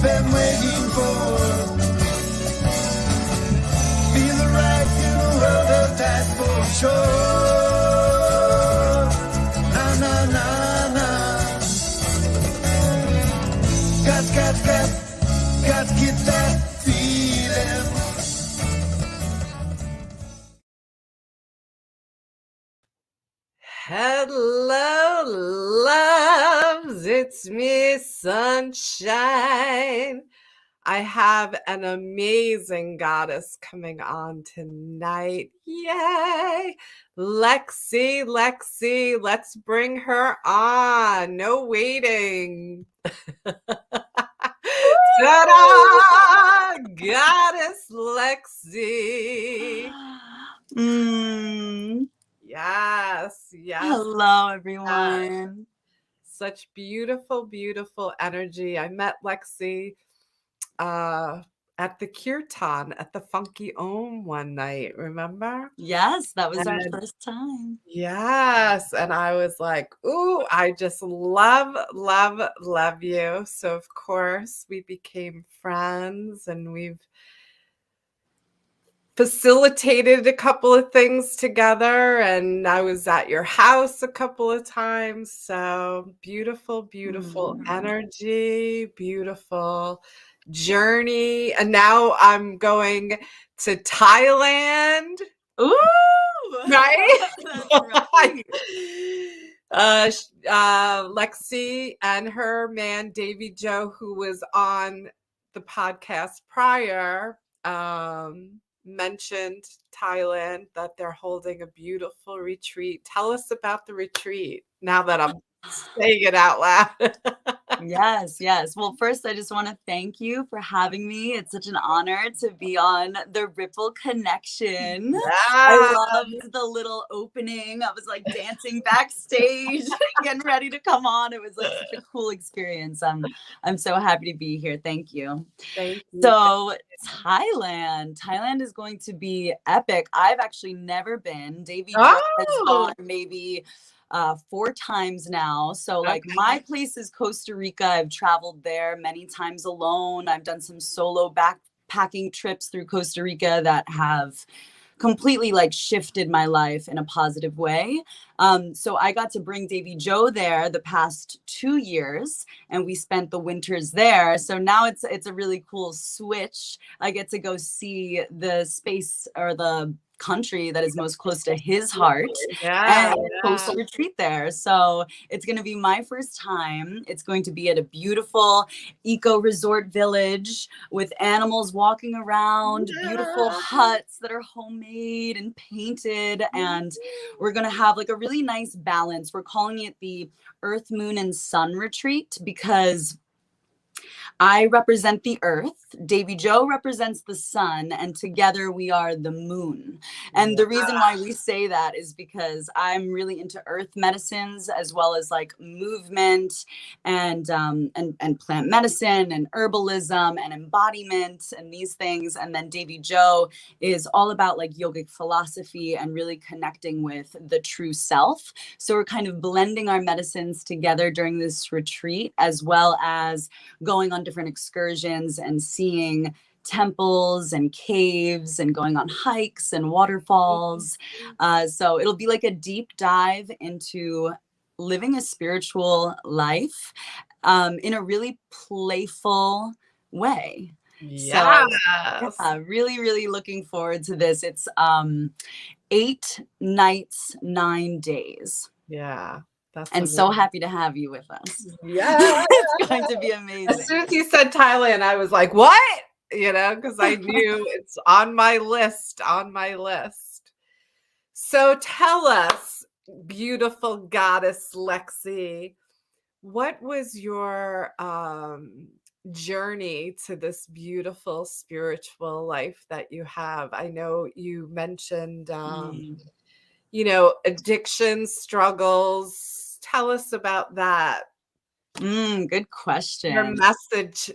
been waiting for. Feel the right in the world of that for sure. Na na na na. Got to get that feeling. Hello, loves. It's me, Sunshine. I have an amazing goddess coming on tonight. Yay! Lexi, let's bring her on. No waiting. Ta-da! Goddess Lexi. Yes. Hello, everyone. Such beautiful, beautiful energy. I met Lexi at the Kirtan at the Funky Om one night, remember? Yes, that was our first time. Yes. And I was like, ooh, I just love you. So of course we became friends and we've facilitated a couple of things together, and I was at your house a couple of times. So beautiful energy, beautiful journey. And now I'm going to Thailand. Ooh, right? right. Lexi and her man Davy Joe, who was on the podcast prior, mentioned Thailand, that they're holding a beautiful retreat. Tell us about the retreat now that I'm saying it out loud. Yes. Well, first, I just want to thank you for having me. It's such an honor to be on the Ripple Connection. I loved the little opening. I was like dancing backstage, getting ready to come on. It was like such a cool experience. I'm so happy to be here. Thank you. Thank you. So Thailand is going to be epic. I've actually never been. Davy Joe has gone maybe 4 times now. So like my place is Costa Rica. I've traveled there many times alone. I've done some solo backpacking trips through Costa Rica that have completely like shifted my life in a positive way. So I got to bring Davy Joe there the past 2 years, and we spent the winters there. So now it's a really cool switch. I get to go see the space or the country that is most close to his heart and host a retreat there. So it's going to be my first time. It's going to be at a beautiful eco resort village with animals walking around, beautiful huts that are homemade and painted. And we're going to have like a really nice balance. We're calling it the Earth, Moon, and Sun retreat because I represent the earth, Davy Joe represents the sun, and together we are the moon. And the reason why we say that is because I'm really into earth medicines as well as like movement and plant medicine and herbalism and embodiment and these things. And then Davy Joe is all about like yogic philosophy and really connecting with the true self. So we're kind of blending our medicines together during this retreat, as well as going on different excursions and seeing temples and caves and going on hikes and waterfalls. So it'll be like a deep dive into living a spiritual life in a really playful way. Yes. So yeah, really looking forward to this. It's 8 nights, 9 days. Yeah. And so happy to have you with us. Yeah. It's going to be amazing. As soon as you said Thailand, I was like, what? You know, because I knew it's on my list. So tell us, beautiful goddess Lexi, what was your journey to this beautiful spiritual life that you have? I know you mentioned, you know, addiction struggles. Tell us about that. Good question. Your message.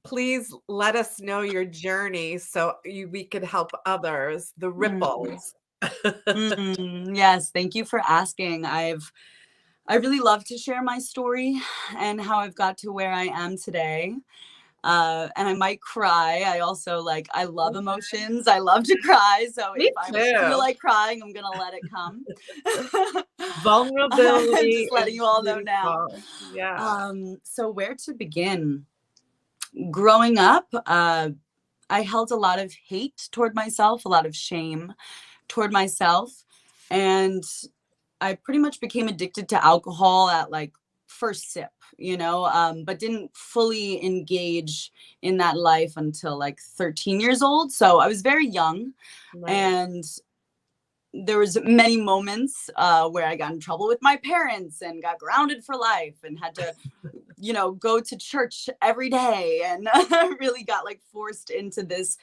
Please let us know your journey so we can help others. The ripples. Yes, thank you for asking. I really love to share my story and how I've got to where I am today. And I might cry. I also like, I love emotions. I love to cry. So Me if I too. feel like crying, I'm going to let it come. Vulnerability Just letting is you all know now. beautiful. Yeah. So where to begin? Growing up, I held a lot of hate toward myself, a lot of shame toward myself. And I pretty much became addicted to alcohol at like first sip, but didn't fully engage in that life until like 13 years old. So I was very young. Right. And there was many moments where I got in trouble with my parents and got grounded for life and had to go to church every day, and really got like forced into this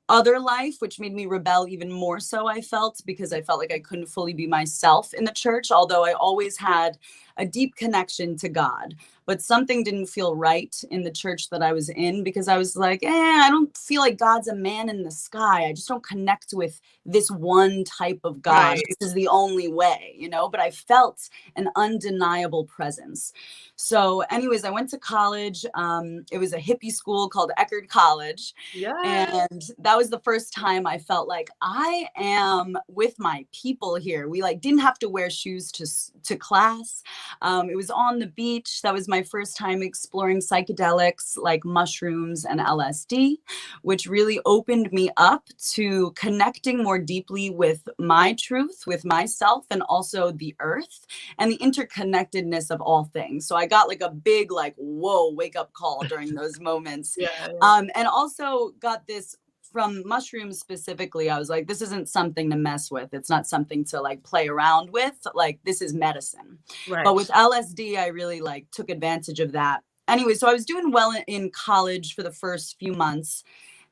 other life, which made me rebel even more so, I felt, because I felt like I couldn't fully be myself in the church, although I always had a deep connection to God. But something didn't feel right in the church that I was in, because I was like, I don't feel like God's a man in the sky. I just don't connect with this one type of God. Right. This is the only way, but I felt an undeniable presence. So anyways, I went to college. It was a hippie school called Eckerd College. Yeah. And that was the first time I felt like I am with my people here. We like didn't have to wear shoes to class. It was on the beach. That was my first time exploring psychedelics like mushrooms and LSD, which really opened me up to connecting more deeply with my truth, with myself, and also the earth and the interconnectedness of all things. So I got like a big, like, whoa, wake up call during those moments. And also got this from mushrooms specifically. I was like, this isn't something to mess with. It's not something to like play around with. Like, this is medicine. Right. But with LSD, I really like took advantage of that. Anyway, so I was doing well in college for the first few months,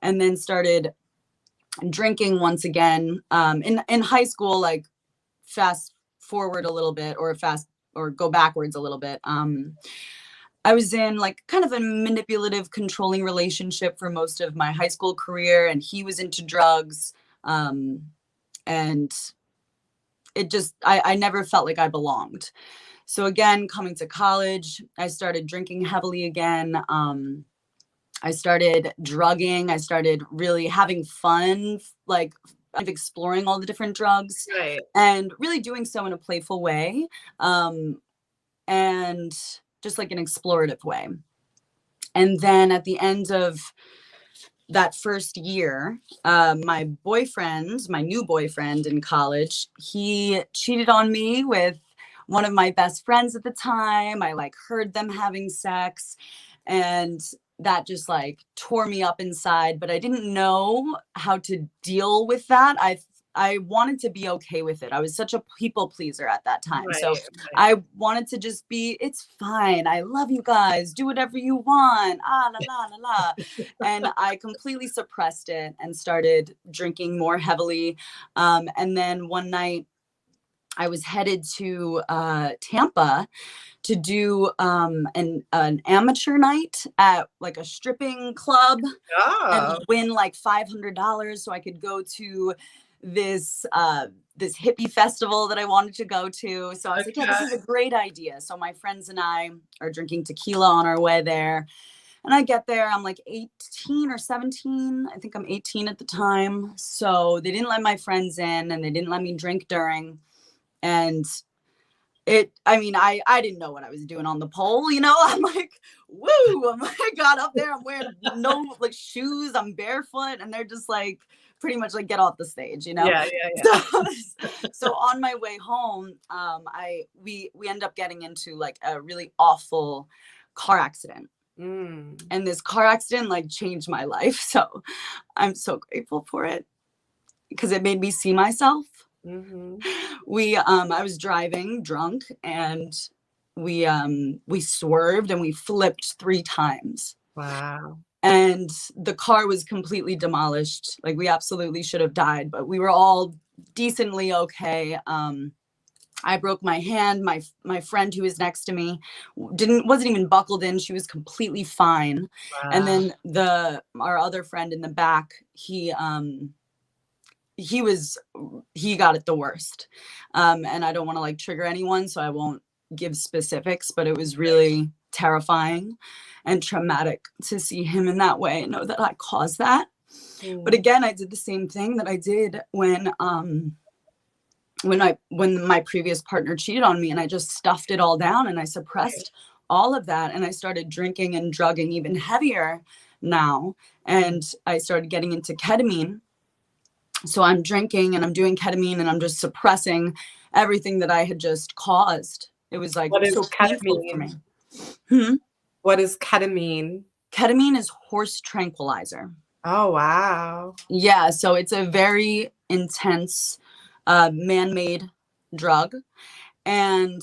and then started drinking once again. In high school, like fast forward a little bit, or go backwards a little bit. I was in like kind of a manipulative, controlling relationship for most of my high school career, and he was into drugs. And it just, I never felt like I belonged. So again, coming to college, I started drinking heavily again. I started drugging. I started really having fun, like exploring all the different drugs, Right. and really doing so in a playful way. And just like an explorative way. And then at the end of that first year, my new boyfriend in college, he cheated on me with one of my best friends at the time. I like heard them having sex, and that just like tore me up inside, but I didn't know how to deal with that. I wanted to be okay with it. I was such a people pleaser at that time. Right, So right. I wanted to just be, it's fine. I love you guys. Do whatever you want. Ah, la, la, la, la. And I completely suppressed it and started drinking more heavily. And then one night I was headed to Tampa to do an amateur night at like a stripping club and win like $500 so I could go to this hippie festival that I wanted to go to. So I was like, yeah, this is a great idea. So my friends and I are drinking tequila on our way there. And I get there, I'm like 18 or 17. I think I'm 18 at the time. So they didn't let my friends in, and they didn't let me drink during. And I didn't know what I was doing on the pole, I'm like, woo, I got up there, I'm wearing no like shoes, I'm barefoot, and they're just like, pretty much like, get off the stage, Yeah. So on my way home, we end up getting into like a really awful car accident. And this car accident like changed my life. So I'm so grateful for it, because it made me see myself. I was driving drunk, and we swerved and we flipped 3 times. Wow. And the car was completely demolished. Like, we absolutely should have died, but we were all decently okay. I broke my hand. My friend who was next to me wasn't even buckled in. She was completely fine. Wow. And then our other friend in the back, he got it the worst. And I don't want to like trigger anyone, so I won't give specifics, but it was really terrifying. and traumatic to see him in that way and know that I caused that. But Mm. again, I did the same thing that I did when my previous partner cheated on me, and I just stuffed it all down and I suppressed all of that, and I started drinking and drugging even heavier now, and I started getting into ketamine. So I'm drinking and I'm doing ketamine and I'm just suppressing everything that I had just caused. It was like What is so painful for me. ketamine? What is ketamine? Ketamine is horse tranquilizer. Oh, wow. Yeah, so it's a very intense man-made drug, and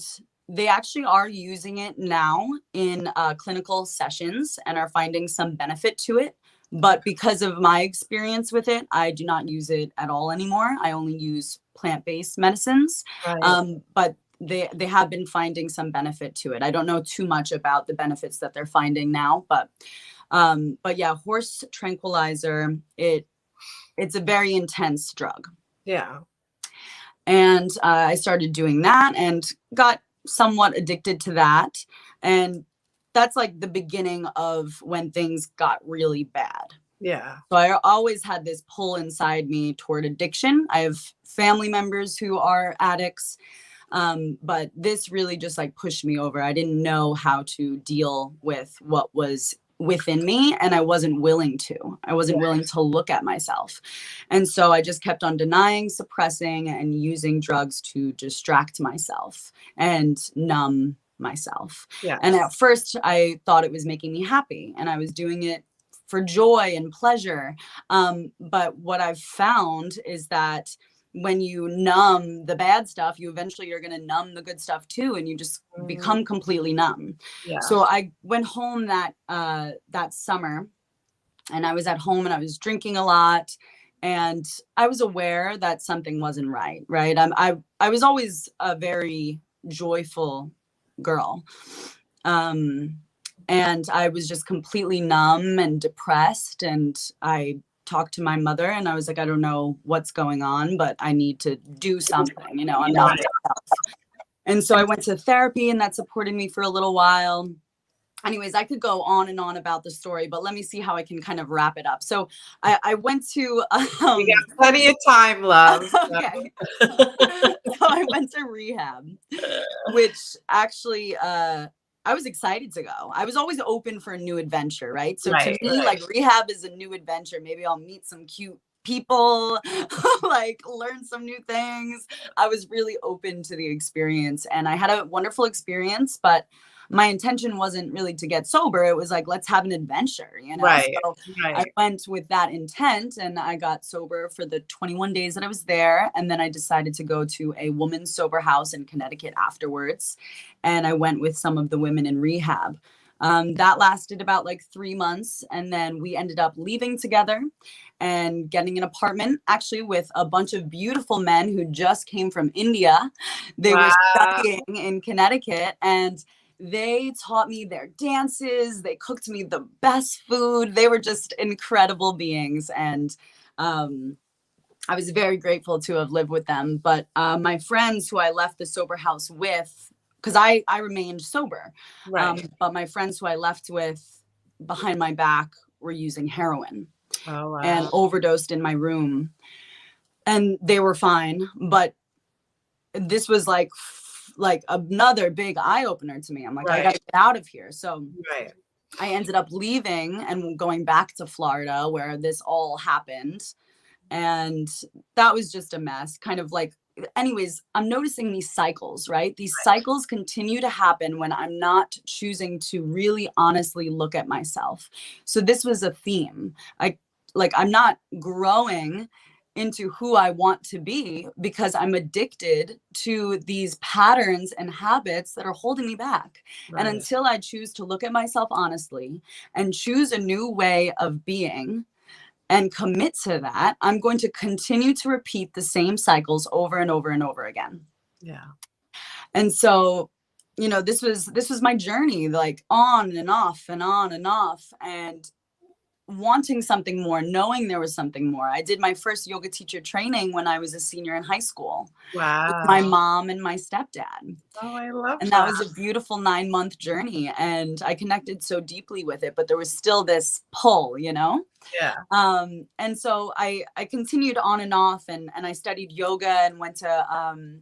they actually are using it now in clinical sessions and are finding some benefit to it. But because of my experience with it, I do not use it at all anymore. I only use plant-based medicines. Right. But they have been finding some benefit to it. I don't know too much about the benefits that they're finding now, but yeah, horse tranquilizer, it's a very intense drug. Yeah. And I started doing that and got somewhat addicted to that. And that's like the beginning of when things got really bad. Yeah. So I always had this pull inside me toward addiction. I have family members who are addicts, but this really just like pushed me over. I didn't know how to deal with what was within me, and I wasn't willing to. I wasn't willing to look at myself. And so I just kept on denying, suppressing, and using drugs to distract myself and numb myself. Yes. And at first I thought it was making me happy and I was doing it for joy and pleasure. But what I've found is that when you numb the bad stuff, you eventually are going to numb the good stuff too, and you just become completely numb. Yeah. So I went home that summer, and I was at home and I was drinking a lot, and I was aware that something wasn't right. Right. I was always a very joyful girl. And I was just completely numb and depressed, and I talked to my mother and I was like, I don't know what's going on, but I need to do something, you know, I'm not myself. And so I went to therapy, and that supported me for a little while. Anyways, I could go on and on about the story, but let me see how I can kind of wrap it up. So I went to we got plenty of time, love. Okay. So I went to rehab, which actually I was excited to go. I was always open for a new adventure, right? So to me, like, rehab is a new adventure. Maybe I'll meet some cute people, like learn some new things. I was really open to the experience, and I had a wonderful experience, but my intention wasn't really to get sober. It was like, let's have an adventure, you know? Right. So I went with that intent, and I got sober for the 21 days that I was there. And then I decided to go to a woman's sober house in Connecticut afterwards. And I went with some of the women in rehab. That lasted about like 3 months. And then we ended up leaving together and getting an apartment, actually with a bunch of beautiful men who just came from India. They were studying in Connecticut, and they taught me their dances. They cooked me the best food. They were just incredible beings. And I was very grateful to have lived with them. But my friends who I left the sober house with, because I remained sober, but my friends who I left with behind my back were using heroin and overdosed in my room. And they were fine. But this was like another big eye opener to me. I'm like, I got to get out of here. So I ended up leaving and going back to Florida, where this all happened. And that was just a mess. Kind of like, anyways, I'm noticing these cycles, right? These cycles continue to happen when I'm not choosing to really honestly look at myself. So this was a theme. I'm not growing into who I want to be because I'm addicted to these patterns and habits that are holding me back. And until I choose to look at myself honestly and choose a new way of being and commit to that, I'm going to continue to repeat the same cycles over and over and over again. Yeah. And so, you know, this was my journey, like on and off and on and off. And wanting something more, knowing there was something more. I did my first yoga teacher training when I was a senior in high school with my Wow. mom and my stepdad. Oh, I love And that that. was a beautiful 9-month journey. And I connected so deeply with it, but there was still this pull, you know? Yeah. And so I continued on and off, and I studied yoga and went to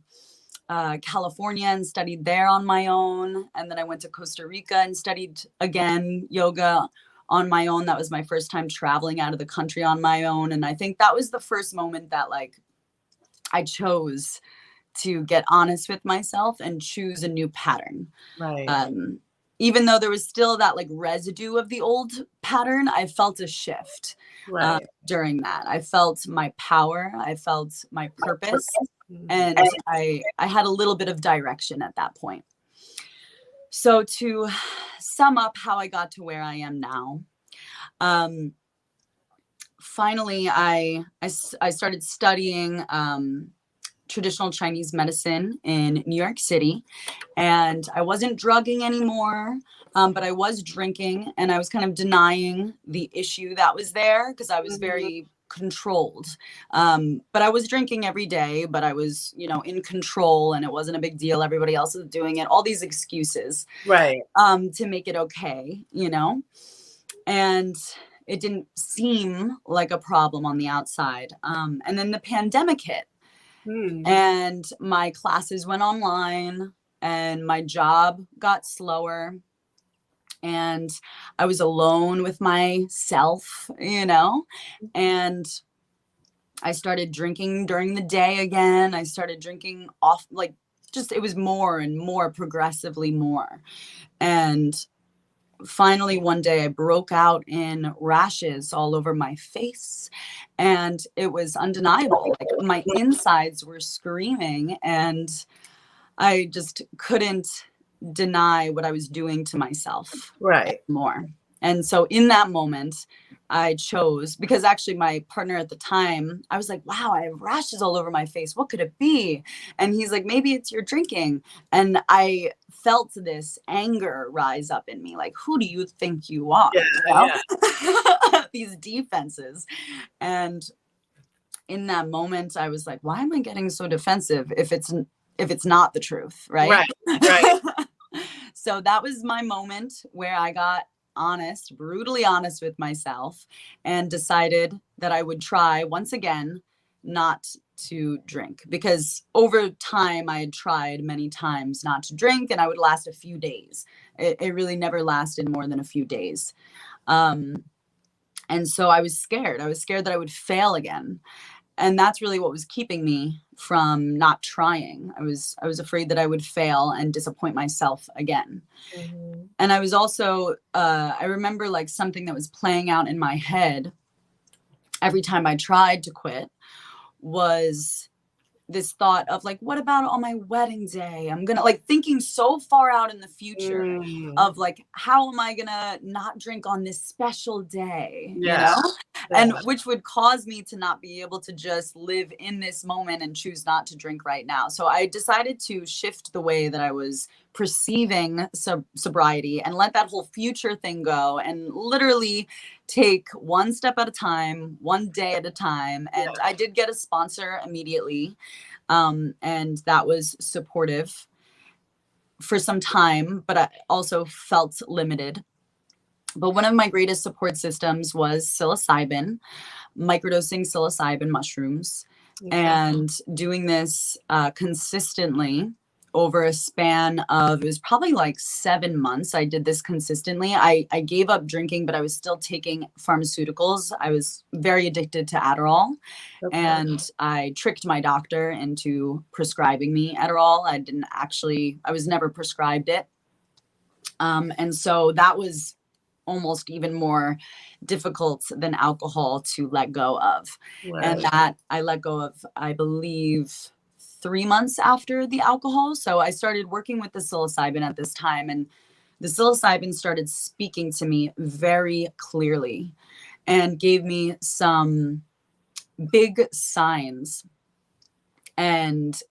California and studied there on my own. And then I went to Costa Rica and studied again yoga on my own. That was my first time traveling out of the country on my own. And I think that was the first moment that like I chose to get honest with myself and choose a new pattern. Right. Even though there was still that like residue of the old pattern, I felt a shift Right. during that. I felt my power. I felt my purpose. And I had a little bit of direction at that point. So to sum up how I got to where I am now, finally, I started studying traditional Chinese medicine in New York City, and I wasn't drugging anymore, but I was drinking, and I was kind of denying the issue that was there because I was very controlled. But I was drinking every day, but I was, you know, in control, and it wasn't a big deal. Everybody else was doing it. All these excuses, Right. to make it okay, you know, and it didn't seem like a problem on the outside. And then the pandemic hit. And my classes went online and my job got slower and I was alone with myself, you know, and I started drinking during the day again. I started drinking off, like just, it was more and more, progressively more. And finally, one day I broke out in rashes all over my face, and it was undeniable. Like my insides were screaming, and I just couldn't deny what I was doing to myself more. And so in that moment, I chose, because actually my partner at the time, I was like, wow, I have rashes all over my face. What could it be? And he's like, maybe it's your drinking. And I felt this anger rise up in me. Like, who do you think you are? Yeah, These defenses. And in that moment, I was like, why am I getting so defensive if it's not the truth? Right. So that was my moment where I got honest, brutally honest with myself, and decided that I would try once again not to drink, because over time I had tried many times not to drink and I would last a few days. It really never lasted more than a few days. And so I was scared. I was scared that I would fail again. And that's really what was keeping me from not trying. I was afraid that I would fail and disappoint myself again. And I was also, I remember like something that was playing out in my head every time I tried to quit was this thought of like, what about on my wedding day? I'm gonna, like, thinking so far out in the future of like, how am I gonna not drink on this special day, you know? And which would cause me to not be able to just live in this moment and choose not to drink right now. So I decided to shift the way that I was perceiving sobriety and let that whole future thing go and literally take one step at a time, one day at a time. And I did get a sponsor immediately. And that was supportive for some time, but I also felt limited. But one of my greatest support systems was psilocybin, microdosing psilocybin mushrooms, and doing this consistently over a span of, it was probably like 7 months. I did this consistently. I gave up drinking, but I was still taking pharmaceuticals. I was very addicted to Adderall. And I tricked my doctor into prescribing me Adderall. I was never prescribed it. And so that was almost even more difficult than alcohol to let go of. And that I let go of, I believe, 3 months after the alcohol. So I started working with the psilocybin at this time, and the psilocybin started speaking to me very clearly and gave me some big signs and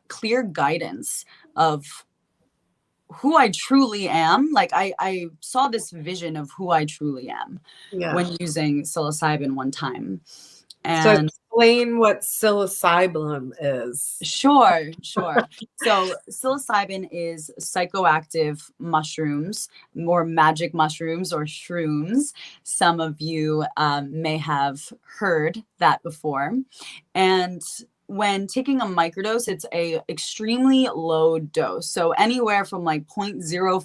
clear guidance of who I truly am. Like I saw this vision of who I truly am when using psilocybin one time. So And explain what psilocybin is. Sure. So psilocybin is psychoactive mushrooms, more magic mushrooms or shrooms. Some of you may have heard that before. And when taking a microdose, it's a extremely low dose. So anywhere from like 0.05 to zero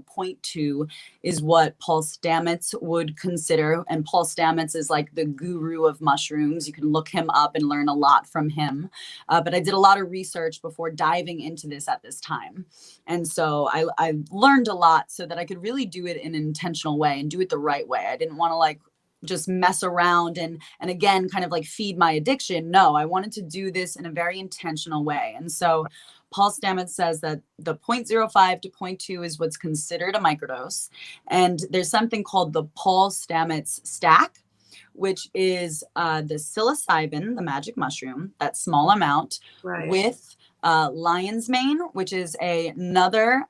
point 0.2 is what Paul Stamets would consider. And Paul Stamets is like the guru of mushrooms. You can look him up and learn a lot from him. But I did a lot of research before diving into this at this time. And so I learned a lot so that I could really do it in an intentional way and do it the right way. I didn't want to like just mess around and again kind of like feed my addiction. No, I wanted to do this in a very intentional way. And so Paul Stamets says that the 0.05 to 0.2 is what's considered a microdose. And there's something called the Paul Stamets stack, which is the psilocybin, the magic mushroom, that small amount, with lion's mane, which is another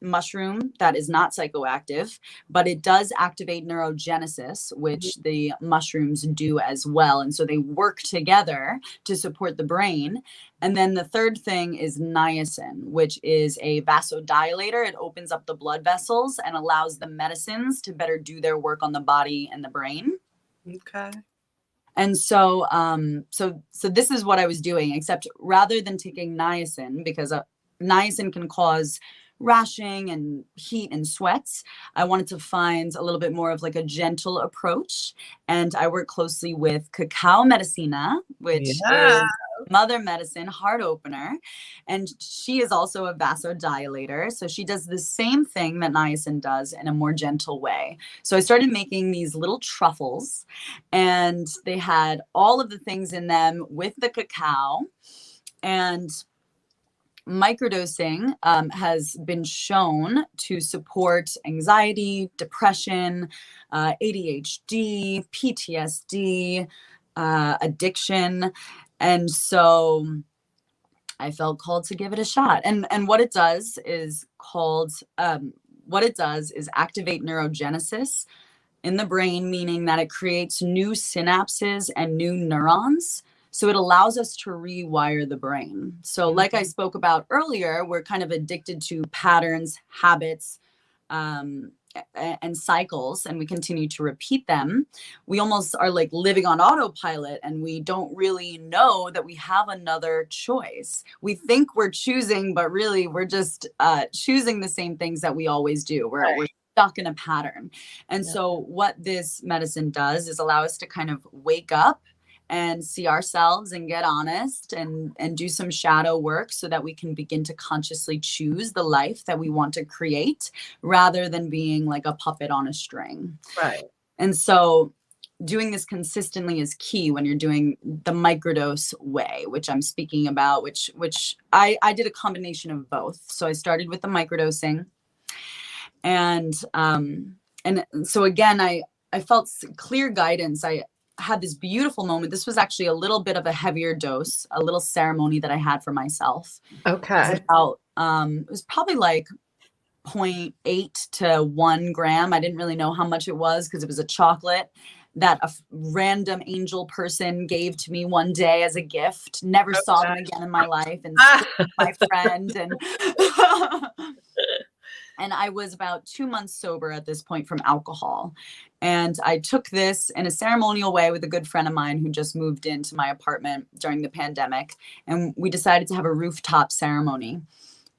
mushroom that is not psychoactive, but it does activate neurogenesis, which the mushrooms do as well. And so they work together to support the brain. And then the third thing is niacin, which is a vasodilator. It opens up the blood vessels and allows the medicines to better do their work on the body and the brain. Okay. And so, so this is what I was doing, except rather than taking niacin, because niacin can cause rashing and heat and sweats, I wanted to find a little bit more of like a gentle approach. And I work closely with Cacao Medicina, which is mother medicine, heart opener. And she is also a vasodilator. So she does the same thing that niacin does in a more gentle way. So I started making these little truffles, and they had all of the things in them with the cacao. And microdosing has been shown to support anxiety, depression, ADHD, PTSD, addiction. And so I felt called to give it a shot. And what it does is activate neurogenesis in the brain, meaning that it creates new synapses and new neurons. So it allows us to rewire the brain. So like I spoke about earlier, we're kind of addicted to patterns, habits, and cycles, and we continue to repeat them. We almost are like living on autopilot, and we don't really know that we have another choice. We think we're choosing, but really we're just choosing the same things that we always do. We're stuck in a pattern. And so what this medicine does is allow us to kind of wake up and see ourselves and get honest and do some shadow work so that we can begin to consciously choose the life that we want to create rather than being like a puppet on a string. Right. And so doing this consistently is key when you're doing the microdose way, which I'm speaking about, which I did a combination of both. So I started with the microdosing, and so again, I felt clear guidance. I had this beautiful moment. This was actually a little bit of a heavier dose, a little ceremony that I had for myself. Okay. It was probably like 0.8 to 1 gram. I didn't really know how much it was because it was a chocolate that a random angel person gave to me one day as a gift. Never saw them again in my life, and my friend and I was about 2 months sober at this point from alcohol. And I took this in a ceremonial way with a good friend of mine who just moved into my apartment during the pandemic. And we decided to have a rooftop ceremony.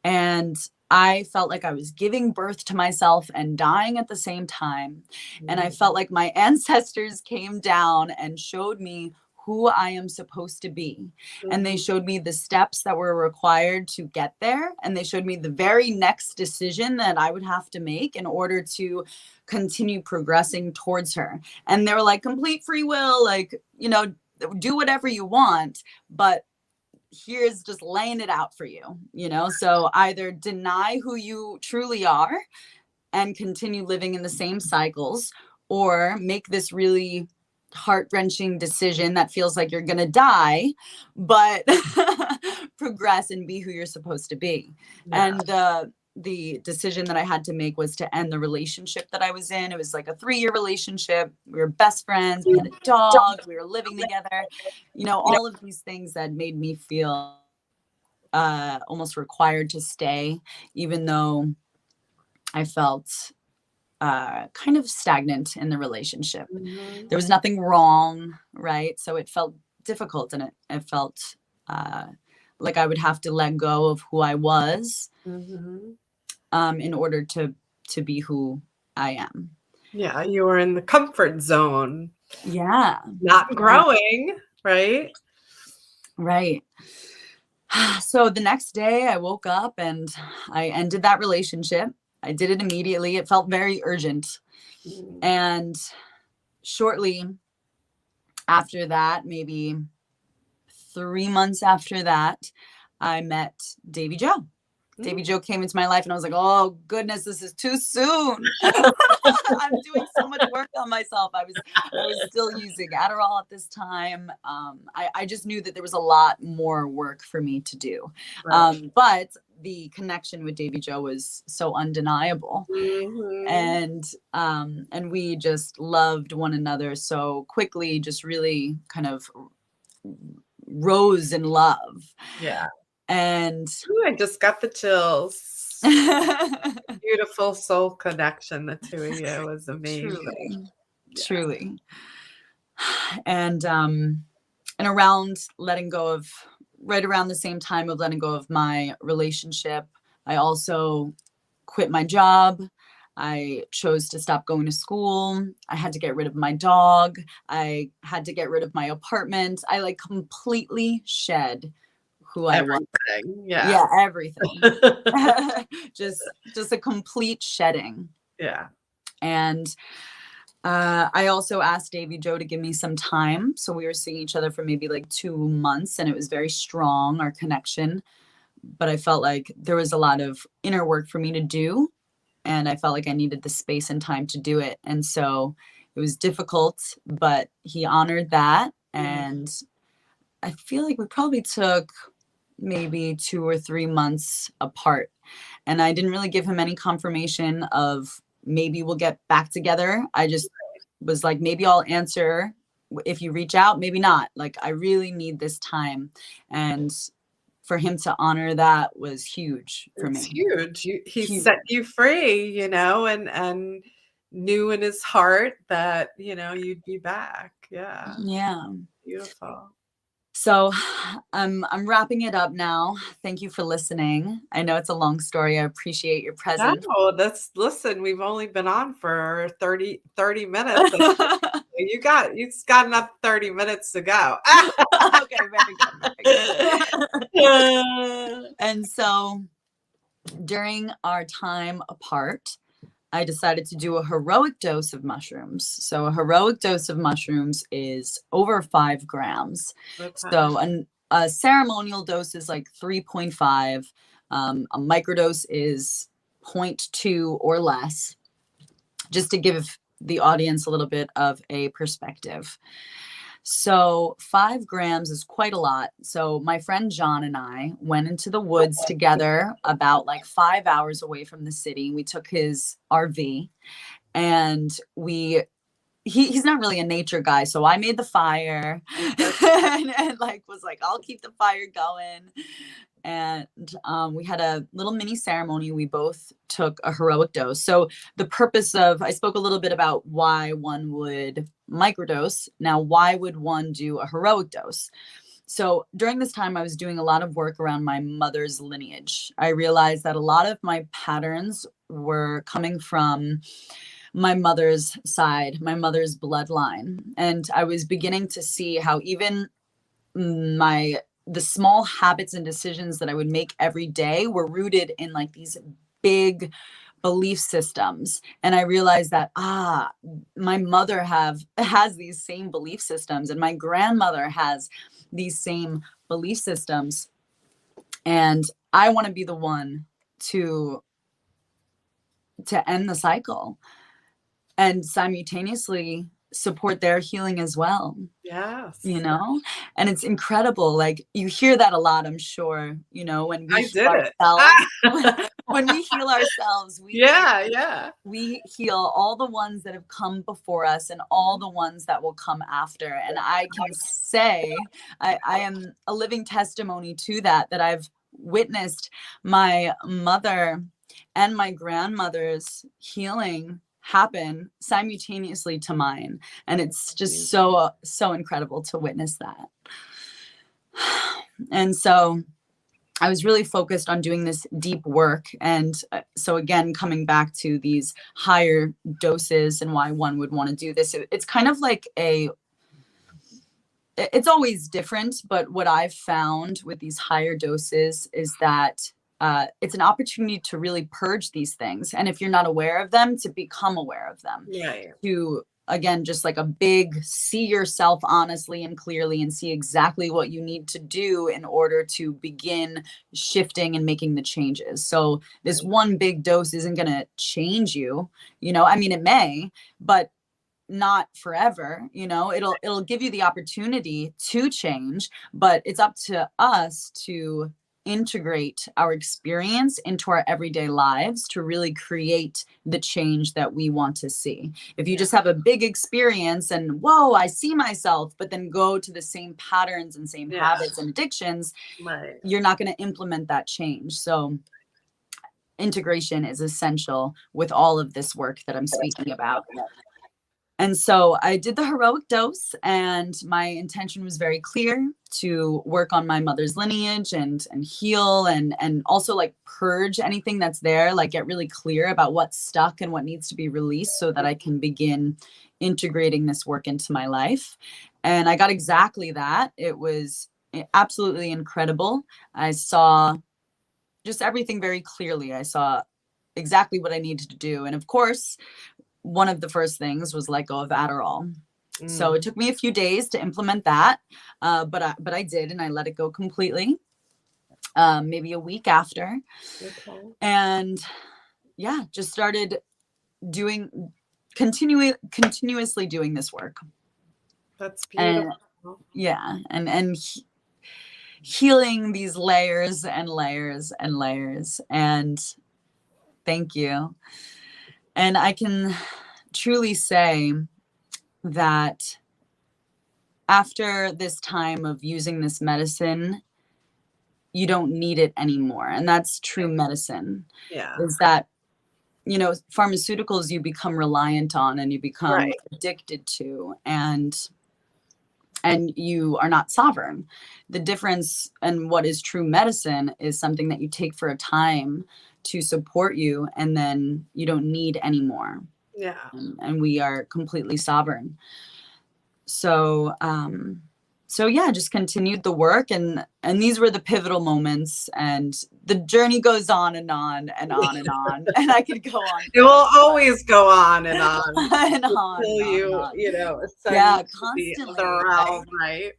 And I felt like I was giving birth to myself and dying at the same time. And I felt like my ancestors came down and showed me who I am supposed to be. And they showed me the steps that were required to get there. And they showed me the very next decision that I would have to make in order to continue progressing towards her. And they were like, complete free will, like, you know, do whatever you want, but here's just laying it out for you, you know? So either deny who you truly are and continue living in the same cycles, or make this really heart-wrenching decision that feels like you're gonna die, but progress and be who you're supposed to be. And the decision that I had to make was to end the relationship that I was in. It was like a 3-year relationship. We were best friends. We had a dog. We were living together. All of these things that made me feel almost required to stay, even though I felt kind of stagnant in the relationship. Mhm. There was nothing wrong, right? So it felt difficult, and it felt like I would have to let go of who I was Mhm. in order to be who I am. Yeah, you were in the comfort zone, Yeah. not growing, right? Right. So the next day I woke up and I ended that relationship. I did it immediately. It felt very urgent. Mm. And shortly after that, maybe 3 months after that, I met Davy Joe. Davy Joe came into my life and I was like, oh goodness, this is too soon. I'm doing so much work on myself. I was still using Adderall at this time. I just knew that there was a lot more work for me to do. Right. But the connection with Davy Joe was so undeniable. Mhm. And we just loved one another so quickly, just really kind of rose in love. Yeah. And Ooh, I just got the chills. Beautiful soul connection, the 2 of you was amazing. truly, Yeah. truly. And around letting go of, right around the same time of letting go of my relationship, I also quit my job. I chose to stop going to school. I had to get rid of my dog. I had to get rid of my apartment. I like completely shed who I was. Everything, yeah. Yeah, everything. just a complete shedding. Yeah. And I also asked Davy Joe to give me some time. So we were seeing each other for maybe like 2 months, and it was very strong, our connection. But I felt like there was a lot of inner work for me to do. And I felt like I needed the space and time to do it. And so it was difficult, but he honored that. And I feel like we probably took maybe 2 or 3 months apart. And I didn't really give him any confirmation of maybe we'll get back together. I just was like, maybe I'll answer if you reach out, maybe not. Like, I really need this time. And for him to honor that was huge for It's me. huge. He Huge. set you free, and knew in his heart that, you'd be back. Yeah. Yeah. Beautiful. So I'm wrapping it up now. Thank you for listening. I know it's a long story. I appreciate your presence. No, listen, we've only been on for 30 minutes. You just got another 30 minutes to go. Okay, very good. And so during our time apart, I decided to do a heroic dose of mushrooms. So a heroic dose of mushrooms is over 5 grams. Okay. So a ceremonial dose is like 3.5. A microdose is 0.2 or less, just to give the audience a little bit of a perspective. So 5 grams is quite a lot. So my friend John and I went into the woods together about like 5 hours away from the city. We took his RV and he's not really a nature guy. So I made the fire and like was like, I'll keep the fire going. And we had a little mini ceremony. We both took a heroic dose. So the purpose of, I spoke a little bit about why one would microdose. Now, why would one do a heroic dose? So during this time, I was doing a lot of work around my mother's lineage. I realized that a lot of my patterns were coming from my mother's side, my mother's bloodline. And I was beginning to see how even the small habits and decisions that I would make every day were rooted in like these big belief systems. And I realized that, my mother has these same belief systems, and my grandmother has these same belief systems. And I want to be the one to end the cycle and simultaneously support their healing as well. Yes. You know, and it's incredible. Like, you hear that a lot, I'm sure, you know, when we I heal did it. ourselves, when we heal ourselves, Yeah. we heal all the ones that have come before us and all the ones that will come after. And I can say I am a living testimony to that, that I've witnessed my mother and my grandmother's healing happen simultaneously to mine. And it's just so incredible to witness that. And so I was really focused on doing this deep work. And so again, coming back to these higher doses and why one would want to do this, it's kind of like it's always different, but what I've found with these higher doses is that it's an opportunity to really purge these things. And if you're not aware of them, to become aware of them. Right. To, again, just like a big, see yourself honestly and clearly and see exactly what you need to do in order to begin shifting and making the changes. So this one big dose isn't going to change you, you know, I mean, it may, but not forever. You know, it'll give you the opportunity to change, but it's up to us to integrate our experience into our everyday lives to really create the change that we want to see. If you just have a big experience and, whoa, I see myself, but then go to the same patterns and same habits and addictions, you're not going to implement that change. So integration is essential with all of this work that I'm speaking about. And so I did the heroic dose, and my intention was very clear, to work on my mother's lineage and heal and also like purge anything that's there, like get really clear about what's stuck and what needs to be released so that I can begin integrating this work into my life. And I got exactly that. It was absolutely incredible. I saw just everything very clearly. I saw exactly what I needed to do. And of course, one of the first things was let go of Adderall. So it took me a few days to implement that, but I did, and I let it go completely. Maybe a week after, and yeah, just started continuously doing this work. That's beautiful. And, yeah, and healing these layers and layers and layers. And thank you. And I can truly say that after this time of using this medicine, you don't need it anymore. And that's true medicine. Yeah. Is that, you know, pharmaceuticals you become reliant on and you become addicted to, and you are not sovereign. The difference and what is true medicine is something that you take for a time to support you, and then you don't need anymore. Yeah. And we are completely sovereign. So, so yeah, just continued the work, and these were the pivotal moments, and the journey goes on and on and on and on. And I could go on. It will always go on and on. And on. Until you know, yeah, constantly. The realm, right?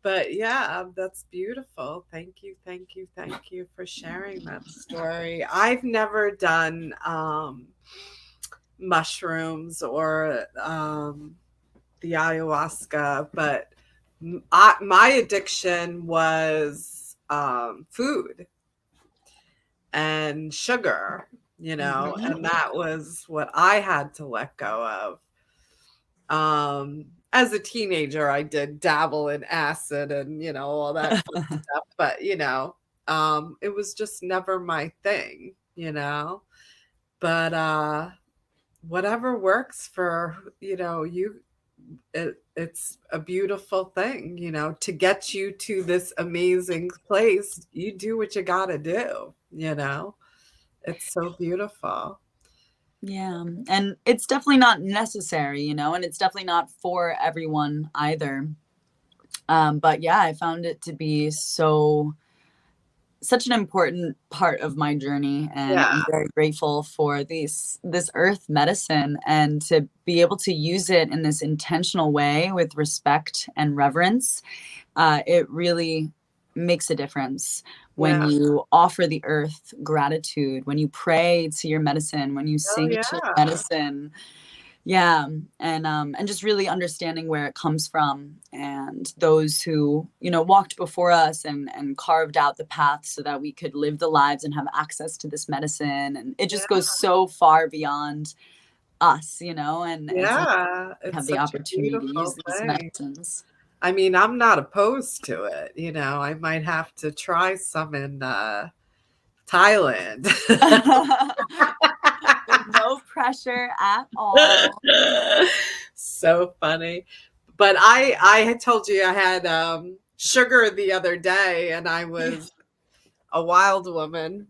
But yeah, that's beautiful. Thank you for sharing that story. I've never done mushrooms or the ayahuasca, but my addiction was food and sugar, you know, and that was what I had to let go of. As a teenager, I did dabble in acid and, you know, all that fun stuff, but, you know, it was just never my thing, you know, but whatever works for, you know, it's a beautiful thing, you know, to get you to this amazing place. You do what you got to do, you know, it's so beautiful. Yeah. And it's definitely not necessary, you know, and it's definitely not for everyone either. But yeah, I found it to be such an important part of my journey, and I'm very grateful for this earth medicine, and to be able to use it in this intentional way with respect and reverence. It really makes a difference when you offer the earth gratitude, when you pray to your medicine, when you sing to your medicine. Yeah. And just really understanding where it comes from, and those who, you know, walked before us and carved out the path so that we could live the lives and have access to this medicine. And it just Yeah. goes so far beyond us, you know, and so Yeah. we have It's the such a opportunity to use beautiful these thing. medicines. I mean, I'm not opposed to it. You know, I might have to try some in Thailand. With no pressure at all. So funny. But I had told you I had sugar the other day, and I was a wild woman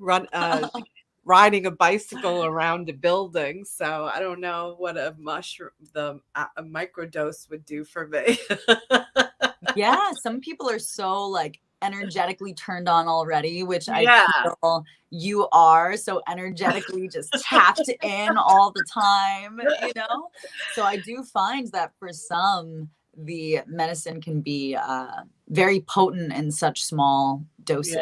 riding a bicycle around a building. So I don't know what a mushroom, a microdose would do for me. Yeah, some people are so like energetically turned on already, which I Yeah. feel you are. So energetically just tapped in all the time, you know? So I do find that for some, the medicine can be very potent in such small Yeah. doses.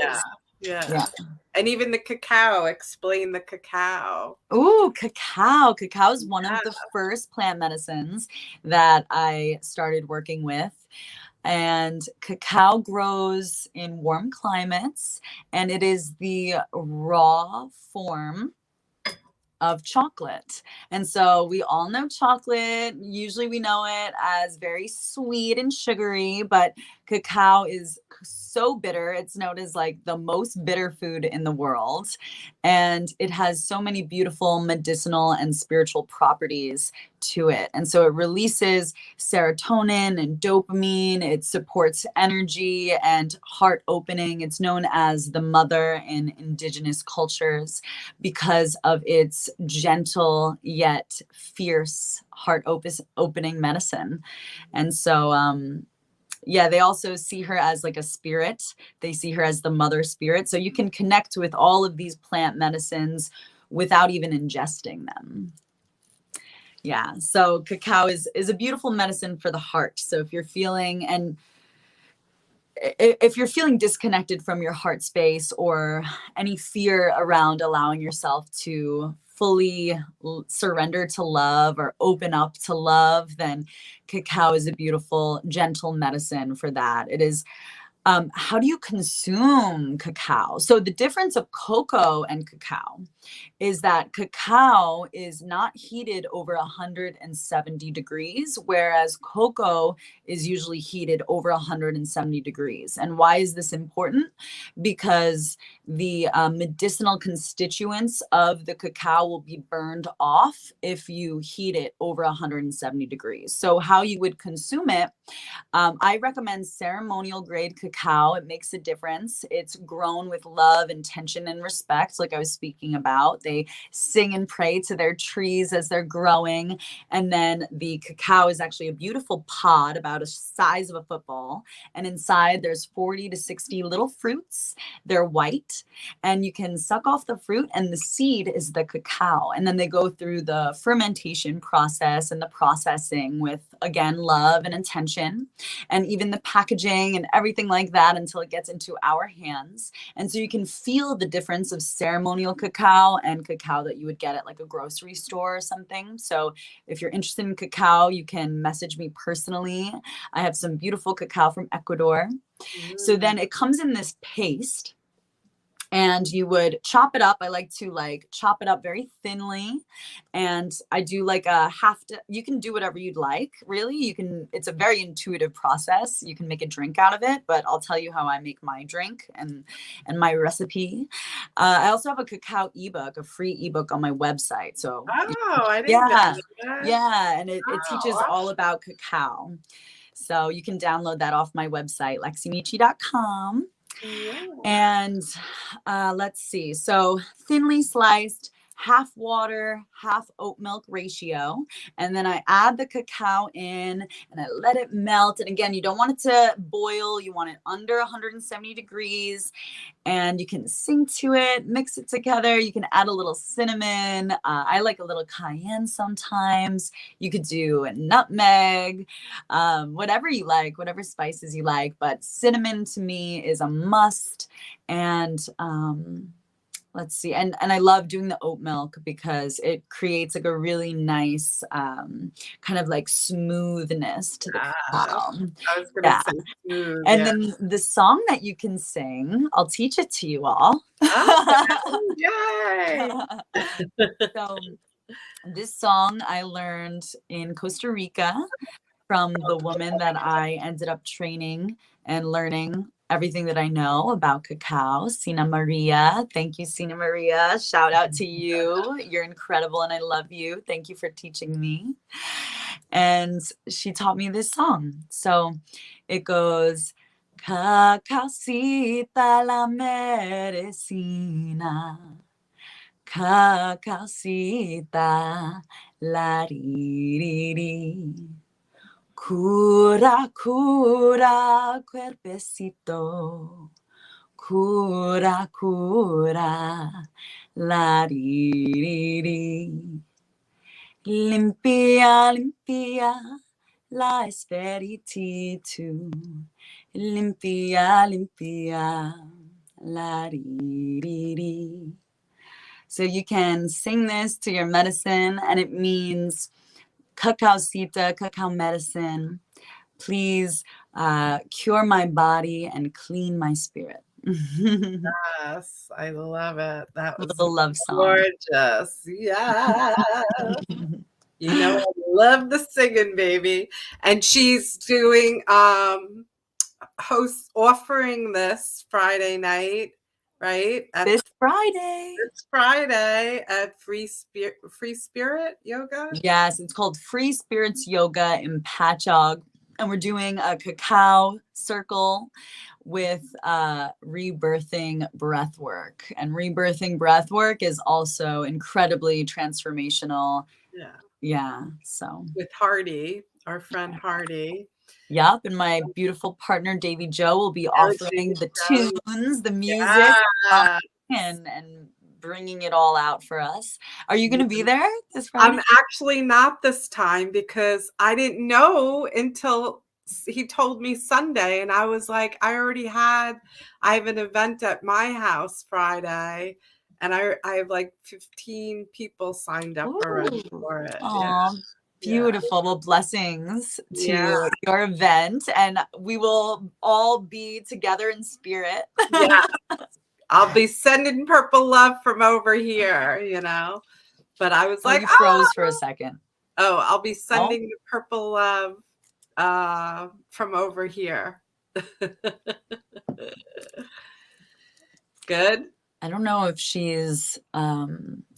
Yeah. Yeah. And even the cacao, explain the cacao. Ooh, cacao. Cacao is one Yeah. of the first plant medicines that I started working with. And cacao grows in warm climates, and it is the raw form of chocolate. And so we all know chocolate. Usually we know it as very sweet and sugary, but cacao is so bitter. It's known as like the most bitter food in the world. And it has so many beautiful medicinal and spiritual properties to it. And so it releases serotonin and dopamine. It supports energy and heart opening. It's known as the mother in indigenous cultures because of its gentle yet fierce heart opening medicine. And so, yeah, they also see her as like a spirit. They see her as the mother spirit. So you can connect with all of these plant medicines without even ingesting them. Yeah. So cacao is a beautiful medicine for the heart. So if you're feeling disconnected from your heart space, or any fear around allowing yourself to fully surrender to love or open up to love, then cacao is a beautiful, gentle medicine for that. It is. How do you consume cacao? So the difference of cocoa and cacao is that cacao is not heated over 170 degrees, whereas cocoa is usually heated over 170 degrees. And why is this important? Because the medicinal constituents of the cacao will be burned off if you heat it over 170 degrees. So how you would consume it, I recommend ceremonial grade cacao. It makes a difference. It's grown with love, intention, and respect, like I was speaking about. They sing and pray to their trees as they're growing. And then the cacao is actually a beautiful pod about the size of a football. And inside there's 40 to 60 little fruits. They're white, and you can suck off the fruit, and the seed is the cacao. And then they go through the fermentation process and the processing with, again, love and intention, and even the packaging and everything like that until it gets into our hands. And so you can feel the difference of ceremonial cacao and cacao that you would get at like a grocery store or something. So if you're interested in cacao, you can message me personally. I have some beautiful cacao from Ecuador. So then it comes in this paste, and you would chop it up. I like to chop it up very thinly. And I do like you can do whatever you'd like, really. It's a very intuitive process. You can make a drink out of it, but I'll tell you how I make my drink and my recipe. I also have a cacao ebook, a free ebook on my website. So I didn't know yeah, that. yeah. And it teaches Wow. all about cacao. So you can download that off my website, leximucci.com. Yeah. And let's see. So thinly sliced, half water, half oat milk ratio. And then I add the cacao in and I let it melt. And again, you don't want it to boil. You want it under 170 degrees. And you can sing to it, mix it together. You can add a little cinnamon. I like a little cayenne sometimes. You could do nutmeg, whatever you like, whatever spices you like. But cinnamon to me is a must. And let's see. And I love doing the oat milk because it creates like a really nice kind of like smoothness to the cacao. I was gonna Yeah. say smooth. And Yeah. then the song that you can sing, I'll teach it to you all. Awesome. Yay. So this song I learned in Costa Rica from the woman that I ended up training and learning everything that I know about cacao, Sina Maria. Thank you, Sina Maria. Shout out to you. You're incredible and I love you. Thank you for teaching me. And she taught me this song. So it goes, Cacaocita la medicina, Cacaocita la ri. Cura, cura, cuerpecito. Cura, cura, la ri. Limpia, limpia, la espiritu. Limpia, limpia, la ri. So you can sing this to your medicine, and it means Cacaocita, cacao medicine, please cure my body and clean my spirit. Yes, I love it. That was Little love song. gorgeous. Yeah. You know, I love the singing, baby. And she's doing offering this Friday night, right? This Friday. This Friday at Free Spirit Yoga. Yes, it's called Free Spirits Yoga in Patchogue. And we're doing a cacao circle with rebirthing breath work. And rebirthing breath work is also incredibly transformational. Yeah. Yeah. So with Hardy, our friend Hardy. Yep. And my beautiful partner, Davy Joe, will be offering the tunes, the music, and bringing it all out for us. Are you going to be there this Friday? I'm actually not this time because I didn't know until he told me Sunday. And I was like, I have an event at my house Friday. And I have like 15 people signed up already for it. Yeah. Beautiful. Well, blessings to your event, and we will all be together in spirit. Yeah. I'll be sending purple love from over here, you know. But I was like, you froze for a second. Oh, I'll be sending the purple love from over here. Good. I don't know if she's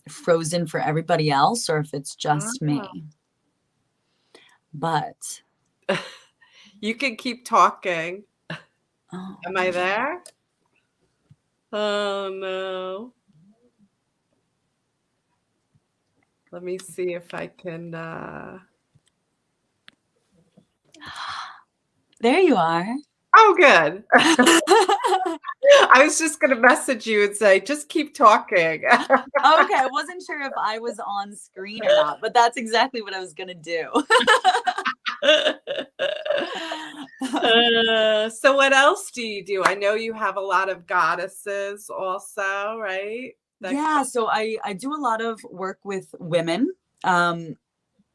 frozen for everybody else or if it's just me. But you can keep talking. Am I there? Oh no. Let me see if I can there you are. Oh, good. I was just going to message you and say, just keep talking. Okay. I wasn't sure if I was on screen or not, but that's exactly what I was going to do. So what else do you do? I know you have a lot of goddesses also, right? Yeah. So I do a lot of work with women.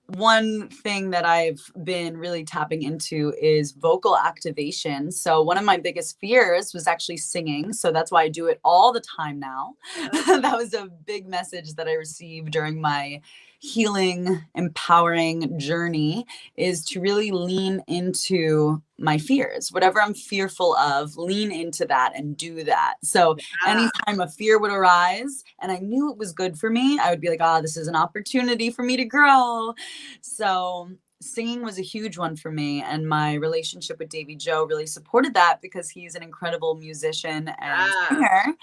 One thing that I've been really tapping into is vocal activation. So one of my biggest fears was actually singing. So that's why I do it all the time now. That was a big message that I received during my healing, empowering journey, is to really lean into my fears. Whatever I'm fearful of, lean into that and do that. So anytime a fear would arise and I knew it was good for me, I would be like, this is an opportunity for me to grow. So singing was a huge one for me. And my relationship with Davy Joe really supported that because he's an incredible musician and singer.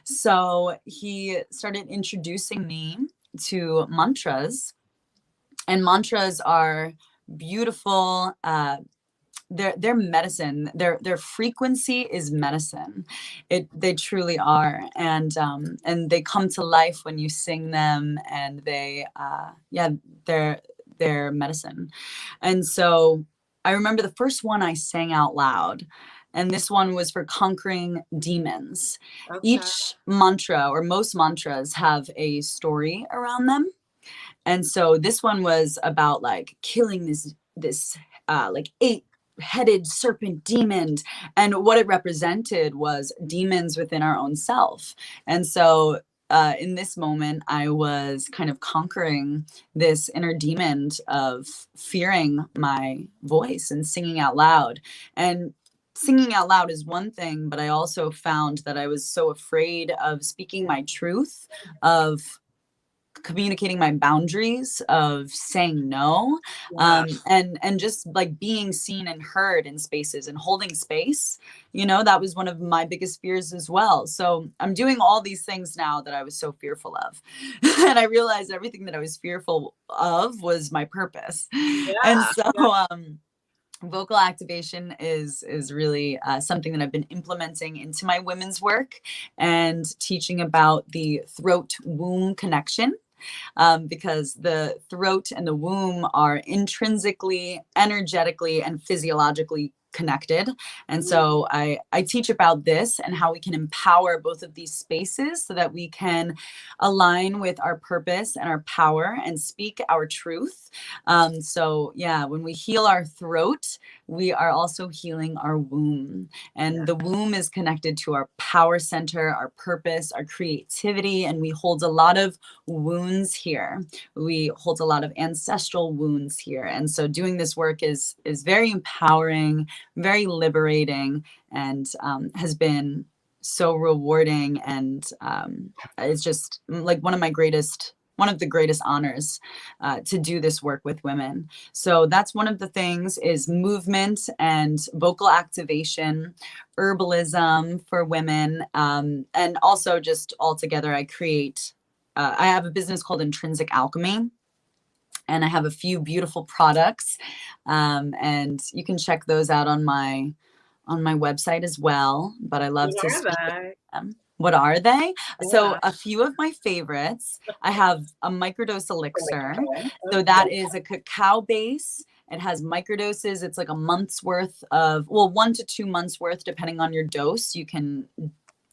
So he started introducing me to mantras, and mantras are beautiful. They're medicine. Their frequency is medicine. They truly are, and they come to life when you sing them, and they're medicine. And so I remember the first one I sang out loud, And this one was for conquering demons. Okay. Each mantra, or most mantras, have a story around them. And so this one was about like killing this like 8-headed serpent demon. And what it represented was demons within our own self. And so in this moment, I was kind of conquering this inner demon of fearing my voice and singing out loud. And singing out loud is one thing, but I also found that I was so afraid of speaking my truth, of communicating my boundaries, of saying no, and just like being seen and heard in spaces and holding space. That was one of my biggest fears as well. So I'm doing all these things now that I was so fearful of. And I realized everything that I was fearful of was my purpose. And so vocal activation is really something that I've been implementing into my women's work and teaching about the throat womb connection. Because the throat and the womb are intrinsically, energetically, and physiologically connected. And so I teach about this and how we can empower both of these spaces so that we can align with our purpose and our power and speak our truth. So yeah, when we heal our throat, we are also healing our womb. And the womb is connected to our power center, our purpose, our creativity, and we hold a lot of wounds here. We hold a lot of ancestral wounds here. And so doing this work is very empowering, very liberating, and has been so rewarding. And it's just like one of the greatest honors to do this work with women. So that's one of the things, is movement and vocal activation, herbalism for women, and also just altogether I have a business called Intrinsic Alchemy, and I have a few beautiful products, and you can check those out on my website as well. But I love to speak with them. What are they? Yeah. So a few of my favorites, I have a microdose elixir. So that is a cacao base. It has microdoses. It's like a month's worth of, 1 to 2 months worth, depending on your dose. You can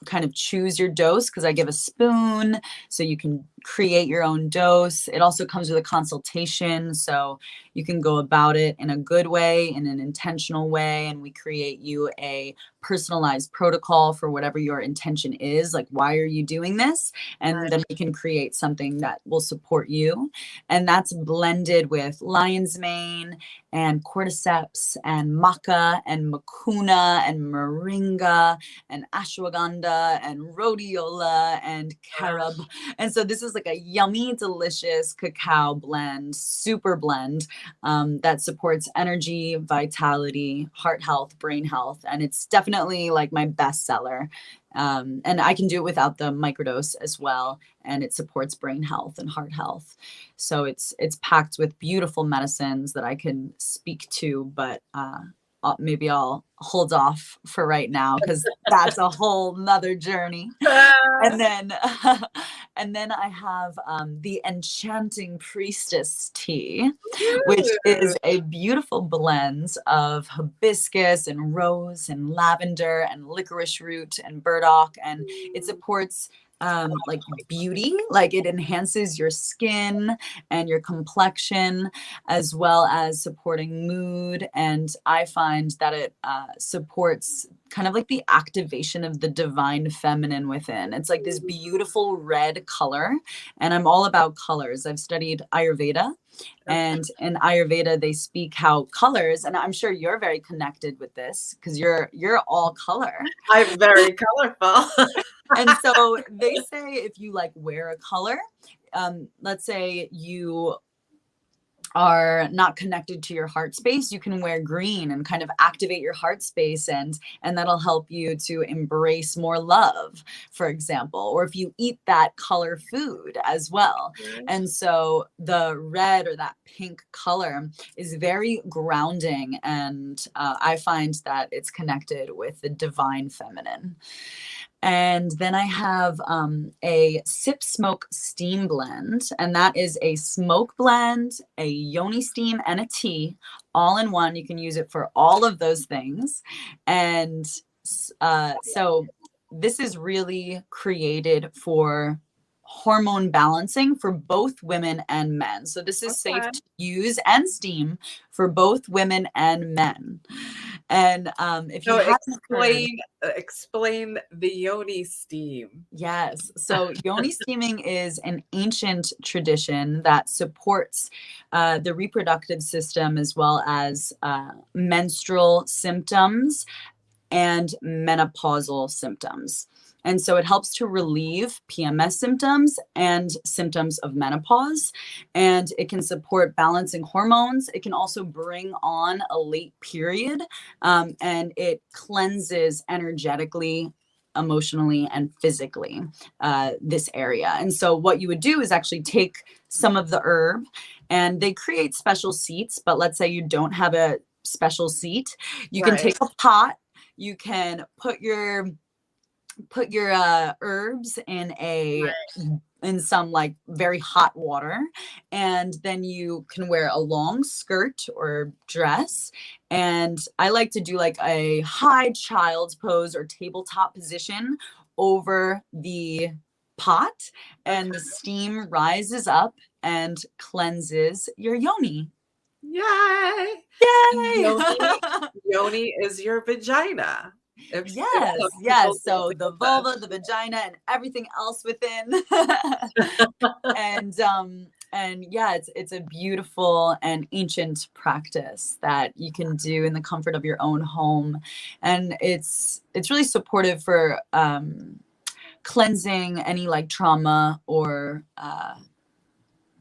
kind of choose your dose, because I give a spoon, so you can create your own dose. It also comes with a consultation, so you can go about it in a good way, in an intentional way, and we create you a personalized protocol for whatever your intention is, like why are you doing this, and then we can create something that will support you. And that's blended with lion's mane and cordyceps and maca and mucuna and moringa and ashwagandha and rhodiola and carob. And so this is like a yummy, delicious cacao blend, super blend, that supports energy, vitality, heart health, brain health. And it's definitely like my best seller. And I can do it without the microdose as well. And it supports brain health and heart health. So it's packed with beautiful medicines that I can speak to, but maybe I'll hold off for right now, because that's a whole nother journey. And then I have the Enchanting Priestess tea, which is a beautiful blend of hibiscus and rose and lavender and licorice root and burdock, and it supports like beauty, like it enhances your skin and your complexion, as well as supporting mood. And I find that it supports kind of like the activation of the divine feminine within. It's like this beautiful red color, and I'm all about colors. I've studied Ayurveda, and in Ayurveda they speak how colors, and I'm sure you're very connected with this because you're all color. I'm very colorful. And so they say if you like wear a color, let's say you are not connected to your heart space, you can wear green and kind of activate your heart space, and that'll help you to embrace more love, for example, or if you eat that color food as well. And so the red or that pink color is very grounding, and I find that it's connected with the divine feminine. And then I have a sip smoke steam blend, and that is a smoke blend, a yoni steam, and a tea all in one. You can use it for all of those things. And so this is really created for hormone balancing for both women and men. So this is safe to use and steam for both women and men. And if you So haven't heard, explain the yoni steam. yes. So yoni steaming is an ancient tradition that supports the reproductive system as well as menstrual symptoms and menopausal symptoms. And so it helps to relieve PMS symptoms and symptoms of menopause. And it can support balancing hormones. It can also bring on a late period. And it cleanses energetically, emotionally, and physically this area. And so what you would do is actually take some of the herb, and they create special seats. But let's say you don't have a special seat. You can take a pot. You can put your herbs in some like very hot water, and then you can wear a long skirt or dress. And I like to do like a high child's pose or tabletop position over the pot, and the steam rises up and cleanses your yoni. Yay! Yay! Yoni is your vagina. Yes. So the vulva, the vagina, and everything else within. And yeah, it's a beautiful and ancient practice that you can do in the comfort of your own home. And it's really supportive for cleansing any like trauma or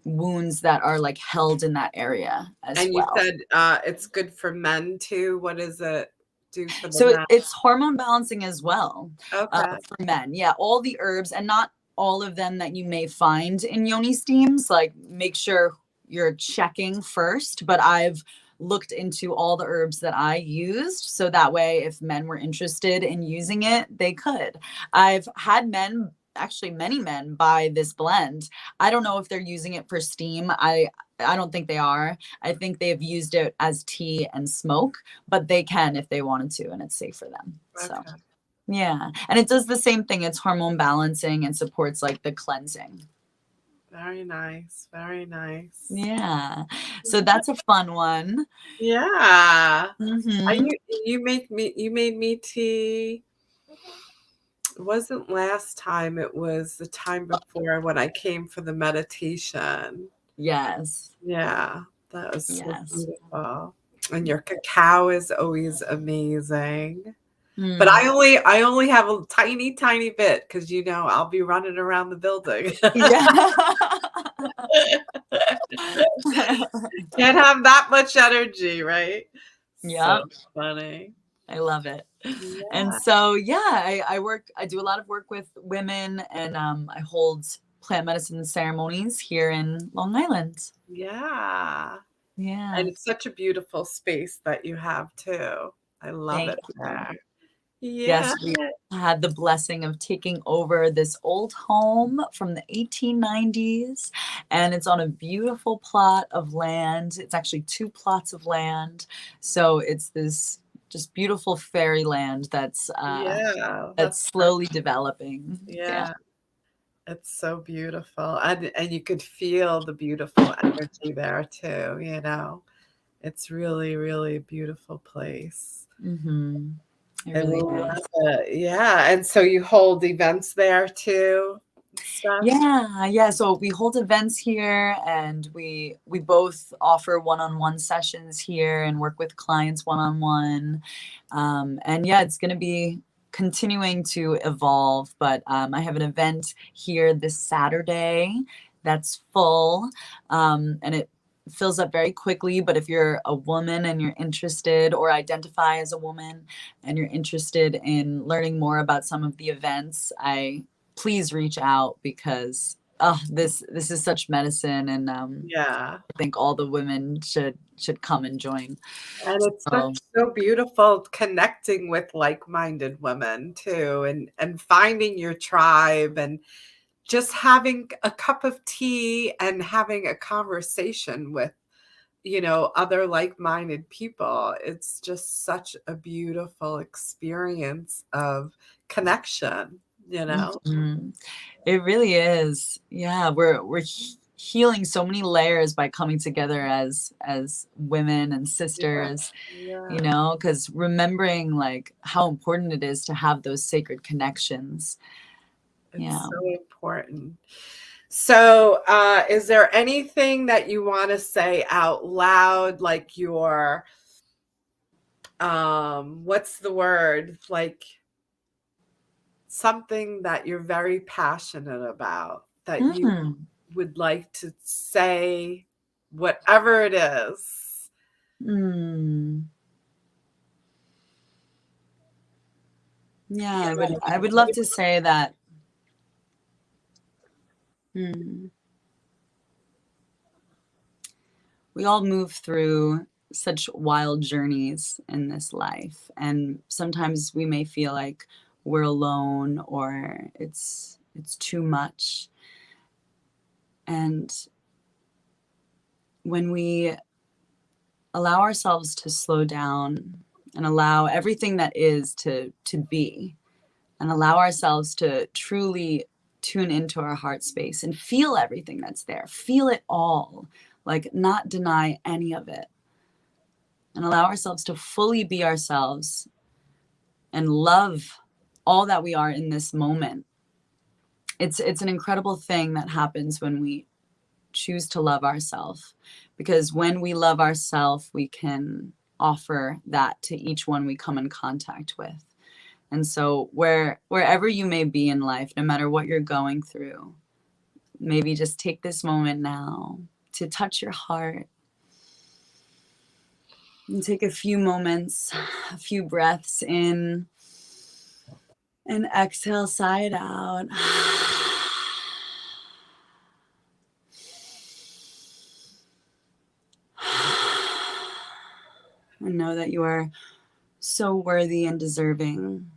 wounds that are like held in that area as well. And you said it's good for men too. What does it do for the men? It's hormone balancing as well. Okay. For men. Yeah, all the herbs, and not all of them that you may find in yoni steams. Like, make sure you're checking first, but I've looked into all the herbs that I used, so that way if men were interested in using it, they could. I've had men, actually many men, buy this blend. I don't know if they're using it for steam. I don't think they are. I think they've used it as tea and smoke, but they can if they wanted to, and it's safe for them. Okay. So yeah, and it does the same thing. It's hormone balancing and supports like the cleansing. Very nice. Very nice. Yeah. So that's a fun one. Yeah. Mm-hmm. You made me tea. It wasn't last time. It was the time before when I came for the meditation. Yes. Yeah. That was so beautiful. And your cacao is always amazing. But I only have a tiny, tiny bit because I'll be running around the building. Yeah. Can't have that much energy, right? Yeah. So funny. I love it. Yeah. And so I do a lot of work with women, and I hold plant medicine ceremonies here in Long Island. Yeah. Yeah. And it's such a beautiful space that you have too. I love it there. Yeah. Yes, we had the blessing of taking over this old home from the 1890s, and it's on a beautiful plot of land. It's actually 2 plots of land. So it's this just beautiful fairyland that's slowly developing. Yeah. It's so beautiful. And you could feel the beautiful energy there too, It's really, really a beautiful place. Mm-hmm. And we love it. Yeah. And so you hold events there too? Stuff? Yeah. So we hold events here, and we both offer one-on-one sessions here and work with clients one-on-one. And yeah, it's going to be continuing to evolve, but I have an event here this Saturday that's full, and it fills up very quickly. But if you're a woman and you're interested, or identify as a woman and you're interested in learning more about some of the events, please reach out, because this is such medicine, and Yeah. I think all the women should come and join. And it's So, so beautiful connecting with like-minded women too, and finding your tribe, and just having a cup of tea and having a conversation with, other like-minded people. It's just such a beautiful experience of connection, mhm. It really is. Yeah, we're healing so many layers by coming together as women and Yeah. sisters, Yeah. because remembering like how important it is to have those sacred connections. It's Yeah. so important. So, is there anything that you want to say out loud, like your, what's the word? Like something that you're very passionate about that you Mm. would like to say, whatever it is? Mm. Yeah, Yeah. I would love to say that. Mm. We all move through such wild journeys in this life, and sometimes we may feel like we're alone or it's too much. And when we allow ourselves to slow down and allow everything that is to be, and allow ourselves to truly tune into our heart space and feel everything that's there, feel it all, like not deny any of it, and allow ourselves to fully be ourselves and love all that we are in this moment. It's an incredible thing that happens when we choose to love ourselves, because when we love ourselves, we can offer that to each one we come in contact with. And so wherever you may be in life, no matter what you're going through, maybe just take this moment now to touch your heart and take a few moments, a few breaths in, and exhale, sigh it out. And know that you are so worthy and deserving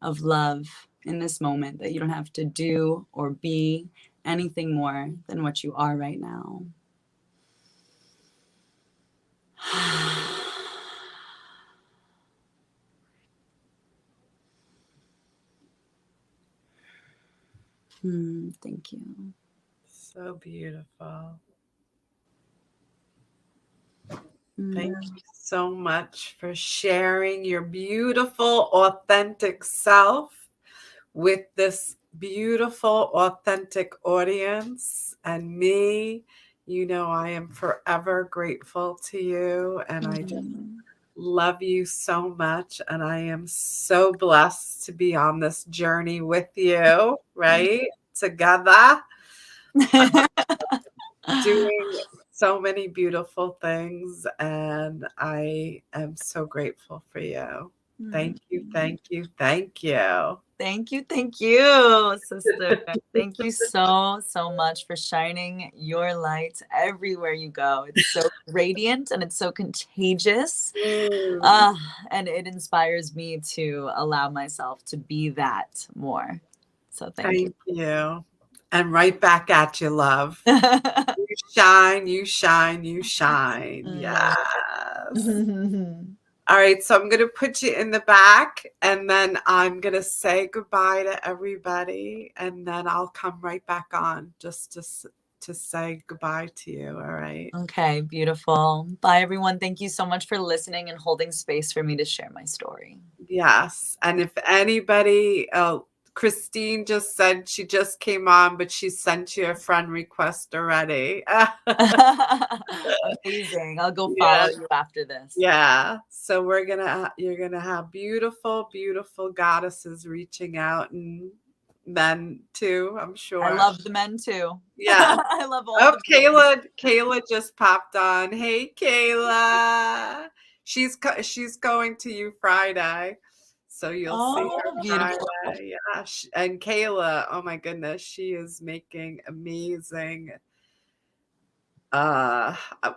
of love in this moment, that you don't have to do or be anything more than what you are right now. Thank you. So beautiful. Thank Mm. you so much for sharing your beautiful, authentic self with this beautiful, authentic audience and me. I am forever grateful to you, and I just Mm. love you so much. And I am so blessed to be on this journey with you, right? Together, doing so many beautiful things. And I am so grateful for you. Thank you, Mm. thank you, thank you. Thank you, sister. Thank you so much for shining your light everywhere you go. It's so radiant and it's so contagious. Mm, And it inspires me to allow myself to be that more. So thank you. thank you. And right back at you, love. You shine, you shine, you shine. Yes. Mm. All right, so I'm going to put you in the back, and then I'm going to say goodbye to everybody, and then I'll come right back on just to say goodbye to you. All right. Okay, beautiful. Bye, everyone. Thank you so much for listening and holding space for me to share my story. Yes. And if anybody, Christine just said she just came on, but she sent you a friend request already. Amazing. I'll go Yeah. follow you after this. Yeah. So you're gonna have beautiful, beautiful goddesses reaching out, and men too, I'm I sure. love the men too. Yeah. I love all Oh, the beings. Kayla just popped on. Hey, Kayla. She's going to you Friday. So you'll see Oh, her beautiful. Friday. Yeah. And Kayla, oh my goodness, she is making amazing,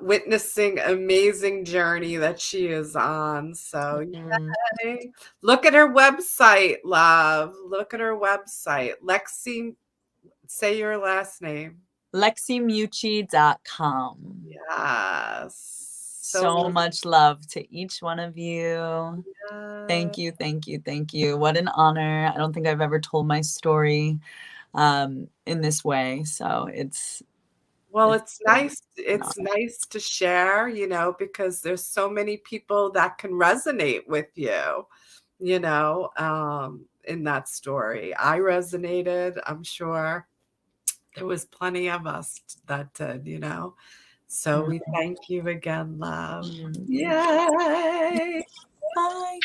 witnessing amazing journey that she is on. So yay. Look at her website, love. Look at her website. Lexi, say your last name. LexiMucci.com. Yes. So much love to each one of you. Yeah. Thank you, thank you, thank you. What an honor. I don't think I've ever told my story in this way. So it's nice. It's nice to share, you know, because there's so many people that can resonate with you, you know, in that story. I resonated, I'm sure. There was plenty of us that did, you know. So we thank you again, love. Yay. Bye.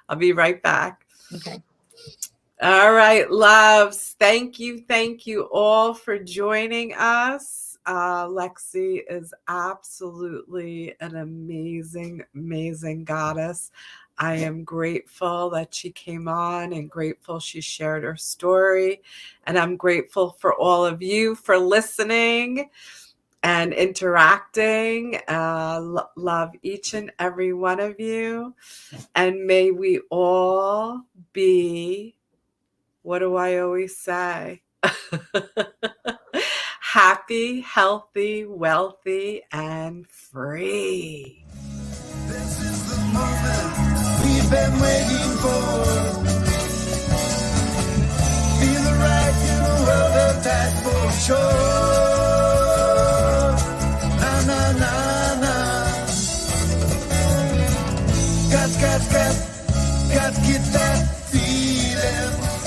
I'll be right back. Okay. All right, loves. Thank you all for joining us. Lexi is absolutely an amazing, amazing goddess. I am grateful that she came on and grateful she shared her story. And I'm grateful for all of you for listening and interacting. Love each and every one of you. And may we all be, what do I always say? Happy, healthy, wealthy, and free. This is the moment we've been waiting for. Feel the right in the world of that for sure.